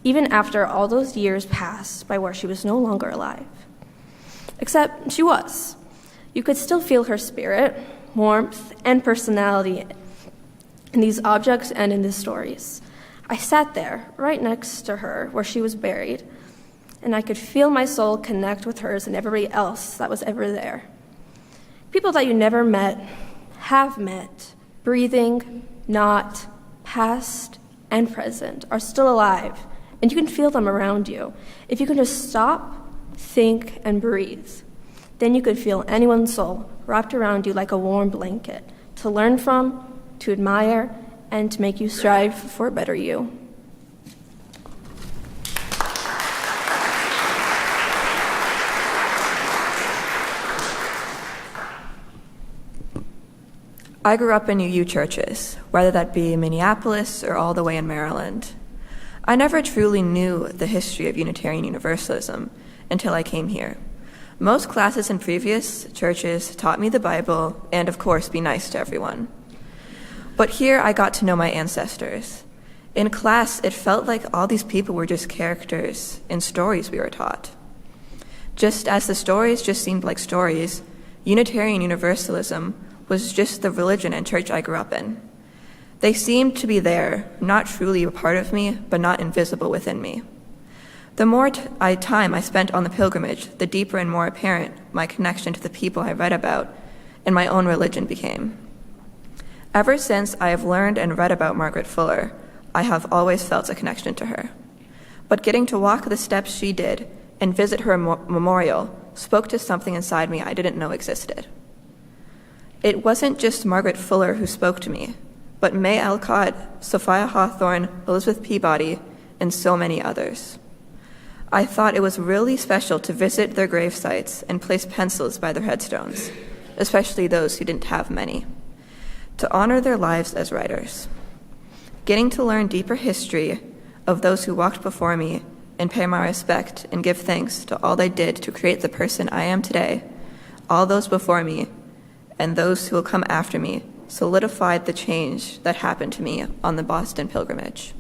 even after all those years passed by where she was no longer alive. Except she was. You could still feel her spirit, warmth, and personality in these objects and in these stories. I sat there, right next to her, where she was buried, and I could feel my soul connect with hers and everybody else that was ever there. People that you never met, have met, breathing, not, past, and present, are still alive, and you can feel them around you. If you can just stop, think, and breathe, then you could feel anyone's soul wrapped around you like a warm blanket, to learn from, to admire, and to make you strive for a better you. I grew up in UU churches, whether that be in Minneapolis or all the way in Maryland. I never truly knew the history of Unitarian Universalism until I came here. Most classes in previous churches taught me the Bible and, of course, be nice to everyone. But here I got to know my ancestors. In class, it felt like all these people were just characters in stories we were taught. Just as the stories just seemed like stories, Unitarian Universalism was just the religion and church I grew up in. They seemed to be there, not truly a part of me, but not invisible within me. The more time I spent on the pilgrimage, the deeper and more apparent my connection to the people I read about and my own religion became. Ever since I have learned and read about Margaret Fuller, I have always felt a connection to her. But getting to walk the steps she did and visit her memorial spoke to something inside me I didn't know existed. It wasn't just Margaret Fuller who spoke to me, but May Alcott, Sophia Hawthorne, Elizabeth Peabody, and so many others. I thought it was really special to visit their grave sites and place pencils by their headstones, especially those who didn't have many, to honor their lives as writers. Getting to learn deeper history of those who walked before me and pay my respect and give thanks to all they did to create the person I am today, all those before me and those who will come after me solidified the change that happened to me on the Boston pilgrimage.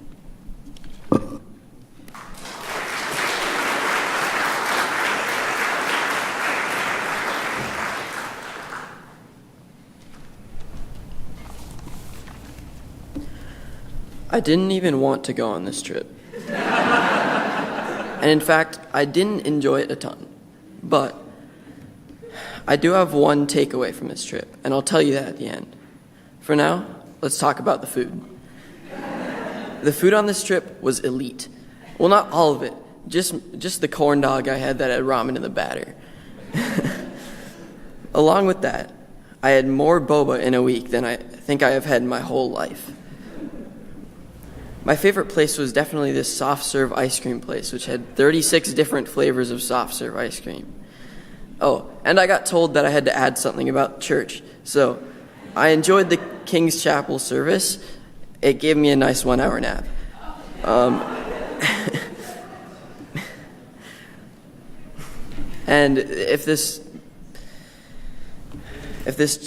I didn't even want to go on this trip. And in fact, I didn't enjoy it a ton. But I do have one takeaway from this trip, and I'll tell you that at the end. For now, let's talk about the food. The food on this trip was elite. Well, not all of it, just the corn dog I had that had ramen in the batter. Along with that, I had more boba in a week than I think I have had in my whole life. My favorite place was definitely this soft serve ice cream place, which had 36 different flavors of soft serve ice cream. Oh, and I got told that I had to add something about church. So I enjoyed the King's Chapel service. It gave me a nice 1 hour nap. And if this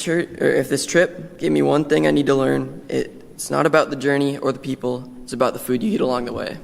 trip gave me one thing I need to learn, it's not about the journey or the people. It's about the food you eat along the way.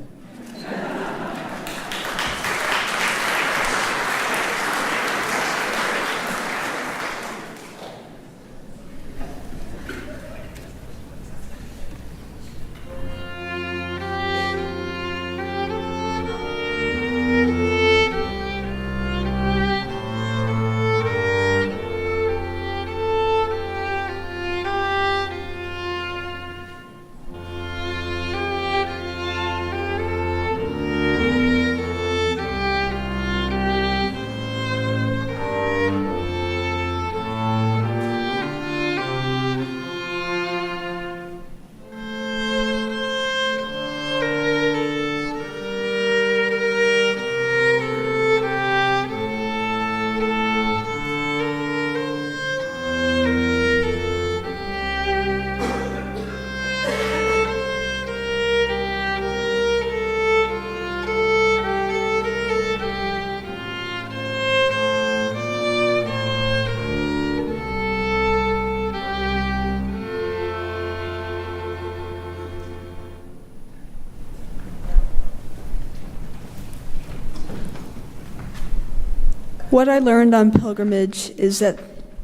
What I learned on pilgrimage is that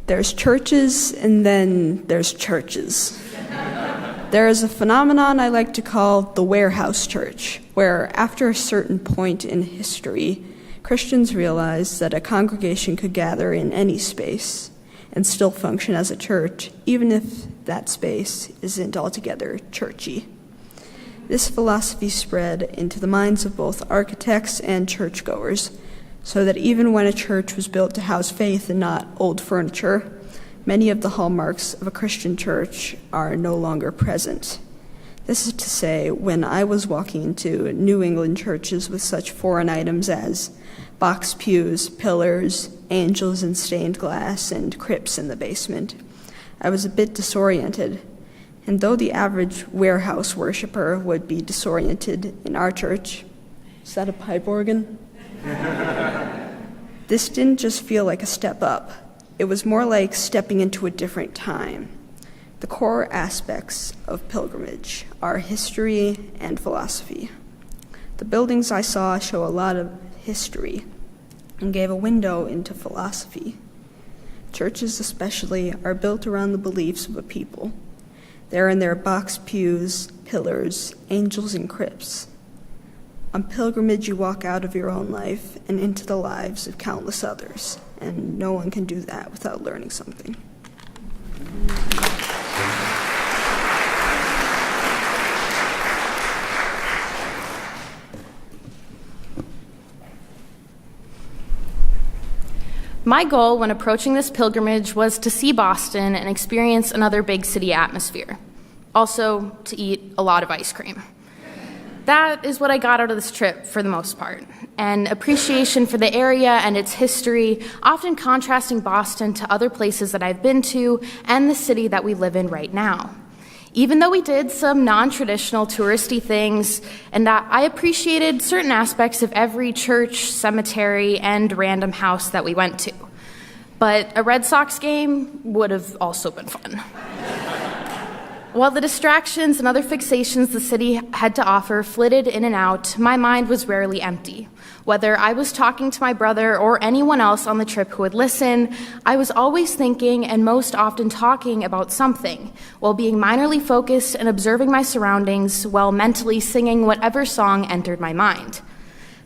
there's churches and then there's churches. There is a phenomenon I like to call the warehouse church, where after a certain point in history, Christians realized that a congregation could gather in any space and still function as a church, even if that space isn't altogether churchy. This philosophy spread into the minds of both architects and churchgoers, so that even when a church was built to house faith and not old furniture, many of the hallmarks of a Christian church are no longer present. This is to say, when I was walking into New England churches with such foreign items as box pews, pillars, angels in stained glass, and crypts in the basement, I was a bit disoriented. And though the average warehouse worshiper would be disoriented in our church, is that a pipe organ? This didn't just feel like a step up. It was more like stepping into a different time. The core aspects of pilgrimage are history and philosophy. The buildings I saw show a lot of history and gave a window into philosophy. Churches especially are built around the beliefs of a people. They're in their box pews, pillars, angels, and crypts. On pilgrimage, you walk out of your own life and into the lives of countless others, and no one can do that without learning something. My goal when approaching this pilgrimage was to see Boston and experience another big city atmosphere. Also, to eat a lot of ice cream. That is what I got out of this trip for the most part, an appreciation for the area and its history, often contrasting Boston to other places that I've been to and the city that we live in right now. Even though we did some non-traditional touristy things, and I appreciated certain aspects of every church, cemetery, and random house that we went to. But a Red Sox game would have also been fun. While the distractions and other fixations the city had to offer flitted in and out, my mind was rarely empty. Whether I was talking to my brother or anyone else on the trip who would listen, I was always thinking and most often talking about something, while being minorly focused and observing my surroundings while mentally singing whatever song entered my mind.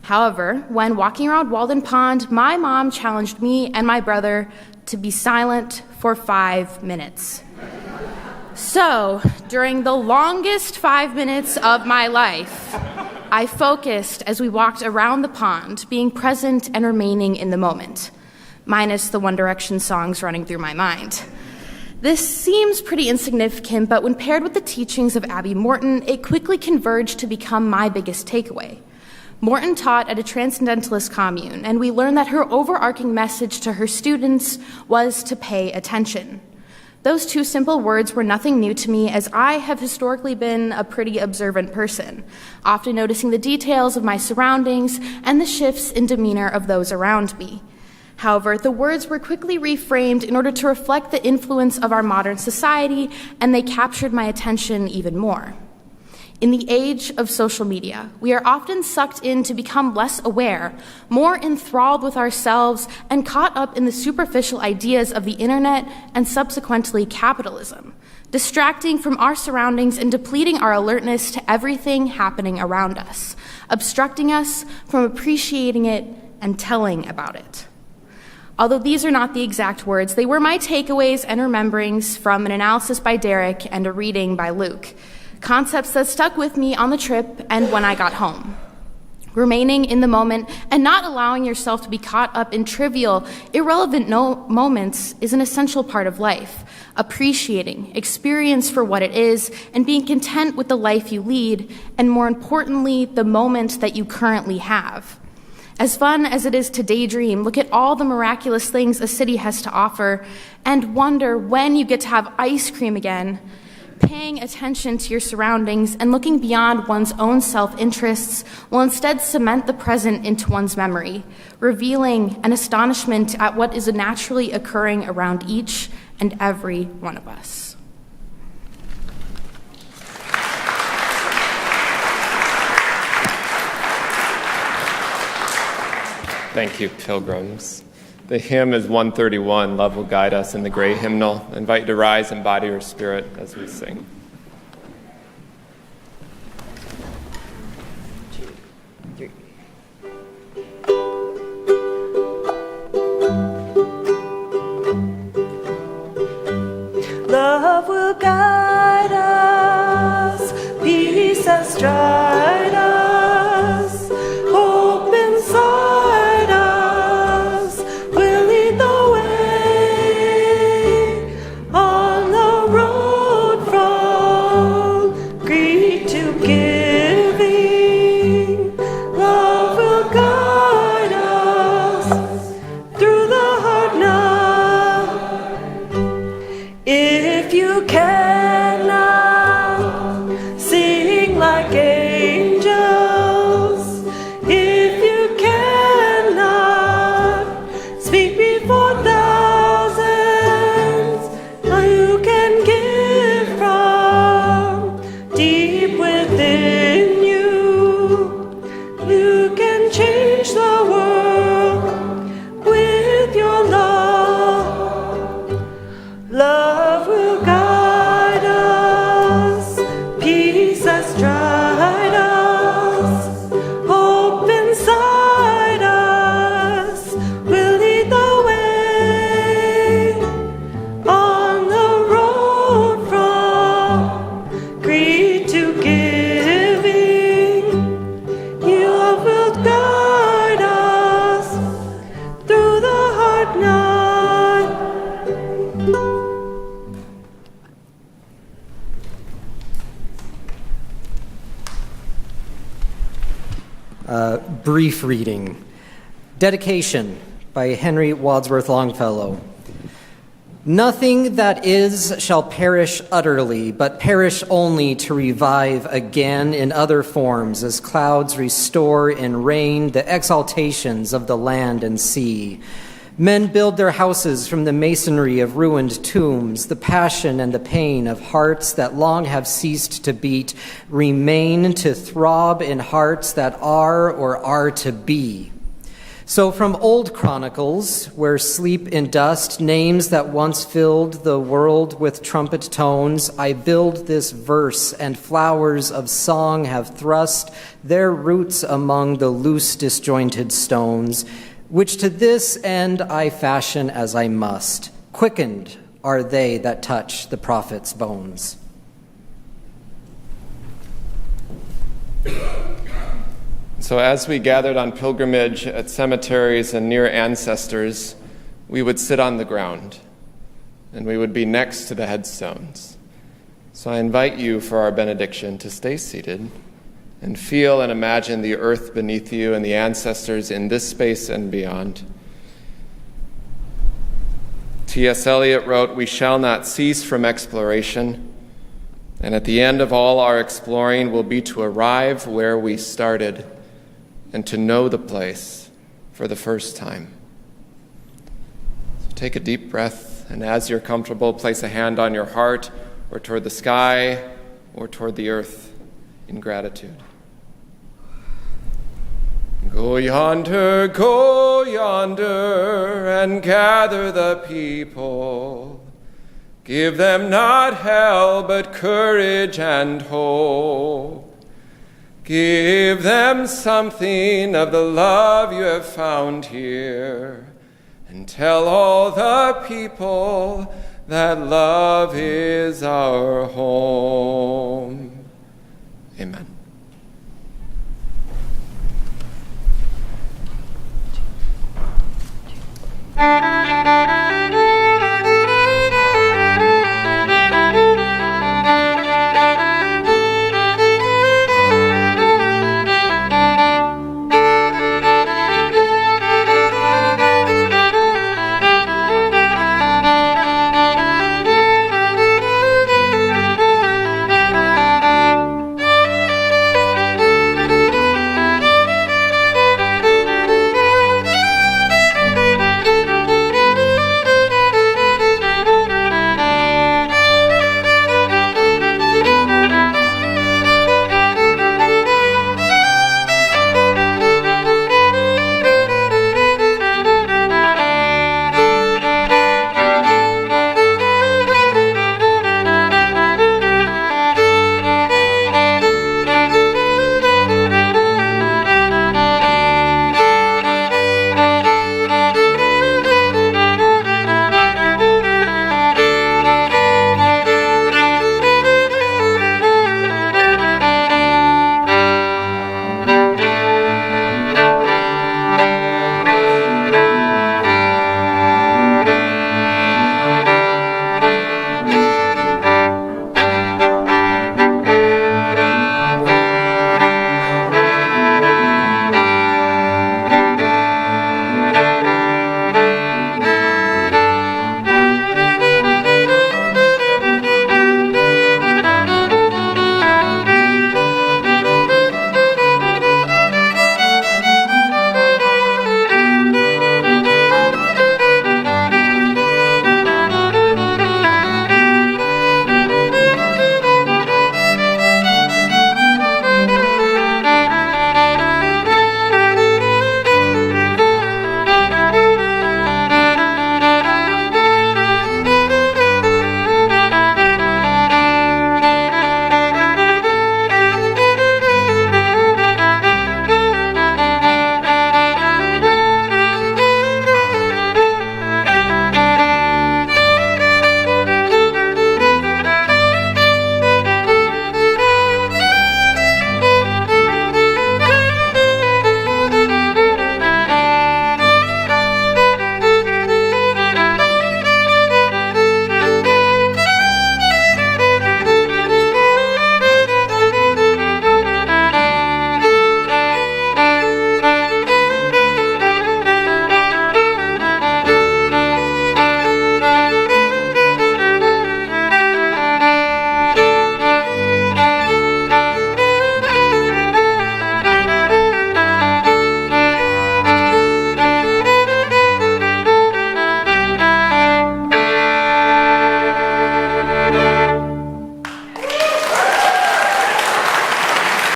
However, when walking around Walden Pond, my mom challenged me and my brother to be silent for 5 minutes. So, during the longest 5 minutes of my life, I focused as we walked around the pond, being present and remaining in the moment, minus the One Direction songs running through my mind. This seems pretty insignificant, but when paired with the teachings of Abby Morton, it quickly converged to become my biggest takeaway. Morton taught at a transcendentalist commune, and we learned that her overarching message to her students was to pay attention. Those two simple words were nothing new to me, as I have historically been a pretty observant person, often noticing the details of my surroundings and the shifts in demeanor of those around me. However, the words were quickly reframed in order to reflect the influence of our modern society, and they captured my attention even more. In the age of social media, we are often sucked in to become less aware, more enthralled with ourselves, and caught up in the superficial ideas of the internet and subsequently capitalism, distracting from our surroundings and depleting our alertness to everything happening around us, obstructing us from appreciating it and telling about it. Although these are not the exact words, they were my takeaways and rememberings from an analysis by Derek and a reading by Luke. Concepts that stuck with me on the trip and when I got home. Remaining in the moment and not allowing yourself to be caught up in trivial, irrelevant moments is an essential part of life. Appreciating experience for what it is and being content with the life you lead, and more importantly, the moment that you currently have. As fun as it is to daydream, look at all the miraculous things a city has to offer and wonder when you get to have ice cream again. Paying attention to your surroundings and looking beyond one's own self-interests will instead cement the present into one's memory, revealing an astonishment at what is naturally occurring around each and every one of us. Thank you, pilgrims. The hymn is 131, Love Will Guide Us in the Gray Hymnal. I invite you to rise and body your spirit as we sing. Brief reading. Dedication by Henry Wadsworth Longfellow. Nothing that is shall perish utterly, but perish only to revive again in other forms as clouds restore in rain the exaltations of the land and sea. Men build their houses from the masonry of ruined tombs. The passion and the pain of hearts that long have ceased to beat remain to throb in hearts that are or are to be. So from old chronicles, where sleep in dust, names that once filled the world with trumpet tones, I build this verse, and flowers of song have thrust their roots among the loose disjointed stones, which to this end I fashion as I must. Quickened are they that touch the prophet's bones. So as we gathered on pilgrimage at cemeteries and near ancestors, we would sit on the ground, and we would be next to the headstones. So I invite you for our benediction to stay seated and feel and imagine the earth beneath you and the ancestors in this space and beyond. T.S. Eliot wrote, "We shall not cease from exploration, and at the end of all our exploring will be to arrive where we started and to know the place for the first time." So take a deep breath, and as you're comfortable, place a hand on your heart or toward the sky or toward the earth in gratitude. Go yonder, and gather the people. Give them not hell, but courage and hope. Give them something of the love you have found here, and tell all the people that love is our home. Amen. Thank you.